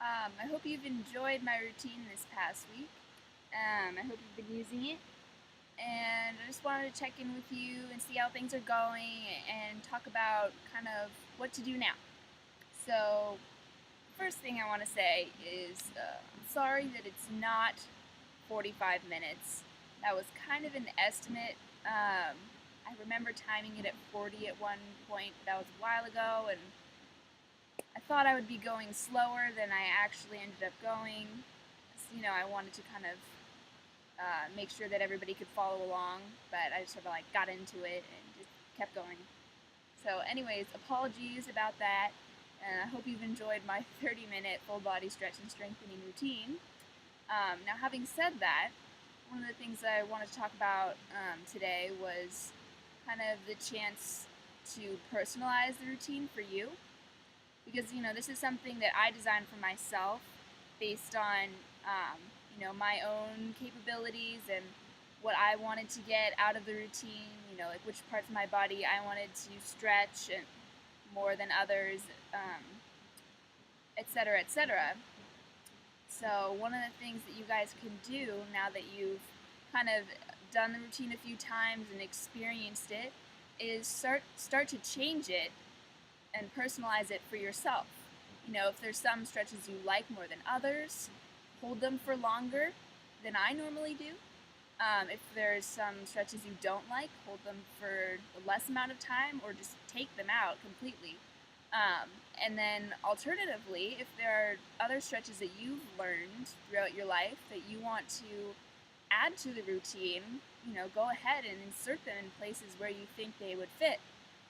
I hope you've enjoyed my routine this past week. I hope you've been using it. And I just wanted to check in with you and see how things are going and talk about kind of what to do now. So, first thing I want to say is I'm sorry that it's not 45 minutes. That was kind of an estimate. I remember timing it at 40 at one point, but that was a while ago, and I thought I would be going slower than I actually ended up going. So, I wanted to kind of make sure that everybody could follow along, but I just sort of like got into it and just kept going. So, anyways, apologies about that, and I hope you've enjoyed my 30-minute full body stretch and strengthening routine. Now, having said that, one of the things that I wanted to talk about today was kind of the chance to personalize the routine for you, because this is something that I designed for myself based on my own capabilities and what I wanted to get out of the routine. Like which parts of my body I wanted to stretch and more than others, etc., etc. So one of the things that you guys can do now that you've kind of done the routine a few times and experienced it is start to change it and personalize it for yourself. If there's some stretches you like more than others, hold them for longer than I normally do. If there's some stretches you don't like, hold them for a less amount of time or just take them out completely. And then alternatively, if there are other stretches that you've learned throughout your life that you want to add to the routine, go ahead and insert them in places where you think they would fit.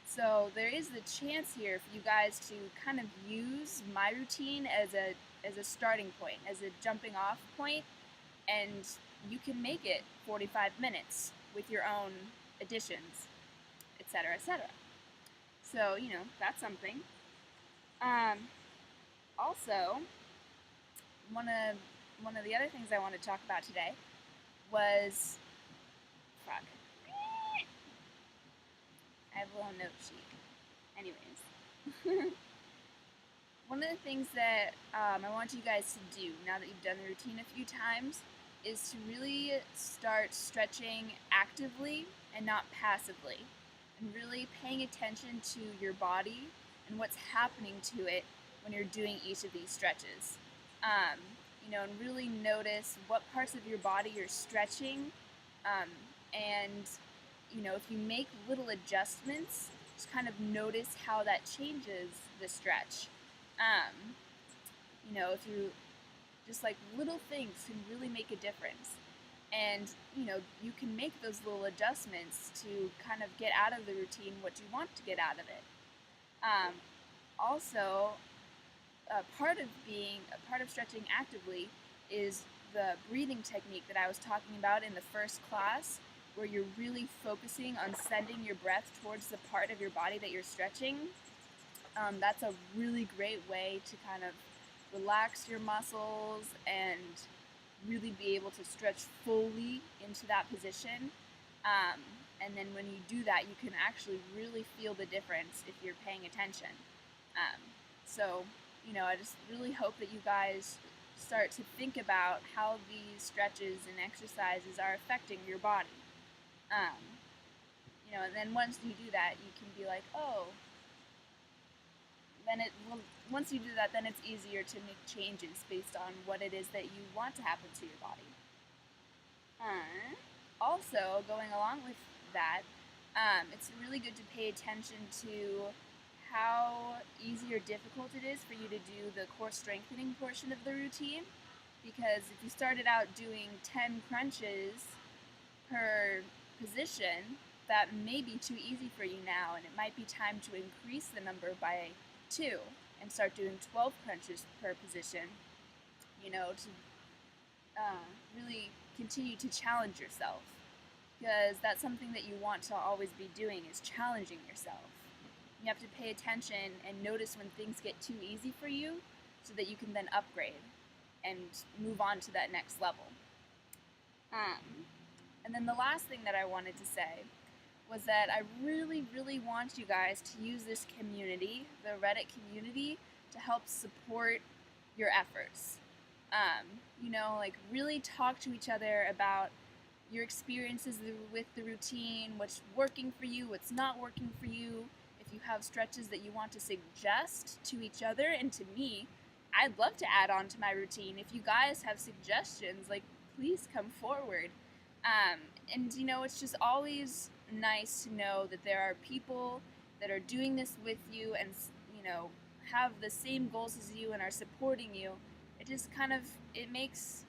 So there is the chance here for you guys to kind of use my routine as a starting point, as a jumping off point, and you can make it 45 minutes with your own additions, etc., etc. So, that's something. Also, one of the other things I wanted to talk about today was fuck. I have a little note sheet. Anyways, one of the things that I want you guys to do now that you've done the routine a few times is to really start stretching actively and not passively, and really paying attention to your body and what's happening to it when you're doing each of these stretches. And really notice what parts of your body you're stretching, and if you make little adjustments, just kind of notice how that changes the stretch. If you just like little things can really make a difference. And, you can make those little adjustments to kind of get out of the routine what you want to get out of it. Also, a part of stretching actively is the breathing technique that I was talking about in the first class, where you're really focusing on sending your breath towards the part of your body that you're stretching. That's a really great way to kind of relax your muscles and really be able to stretch fully into that position. And then when you do that, you can actually really feel the difference if you're paying attention. So, I just really hope that you guys start to think about how these stretches and exercises are affecting your body. And then once you do that, you can be like, oh, once you do that, then it's easier to make changes based on what it is that you want to happen to your body. Also, going along with that, it's really good to pay attention to how easy or difficult it is for you to do the core strengthening portion of the routine, because if you started out doing 10 crunches per position, that may be too easy for you now, and it might be time to increase the number by 2 and start doing 12 crunches per position, to really continue to challenge yourself, because that's something that you want to always be doing, is challenging yourself. You have to pay attention and notice when things get too easy for you so that you can then upgrade and move on to that next level. And then the last thing that I wanted to say was that I really, really want you guys to use this community, the Reddit community, to help support your efforts. You know, like really talk to each other about your experiences with the routine, what's working for you, what's not working for you. If you have stretches that you want to suggest to each other and to me, I'd love to add on to my routine. If you guys have suggestions, like please come forward. Um, and you know, it's just always nice to know that there are people that are doing this with you and you know have the same goals as you and are supporting you. It just kind of it makes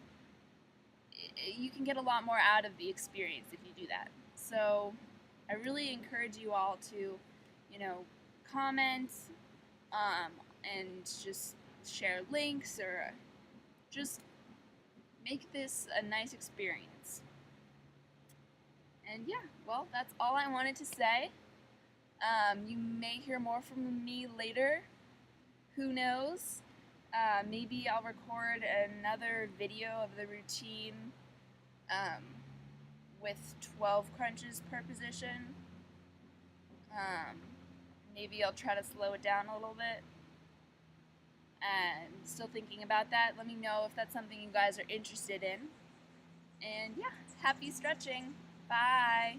you can get a lot more out of the experience if you do that. So I really encourage you all to, you know, comment and just share links or just make this a nice experience. And yeah, well, that's all I wanted to say. You may hear more from me later. Who knows? Maybe I'll record another video of the routine um, with 12 crunches per position. Um, Maybe I'll try to slow it down a little bit. And still thinking about that. Let me know if that's something you guys are interested in. And yeah, happy stretching. Bye.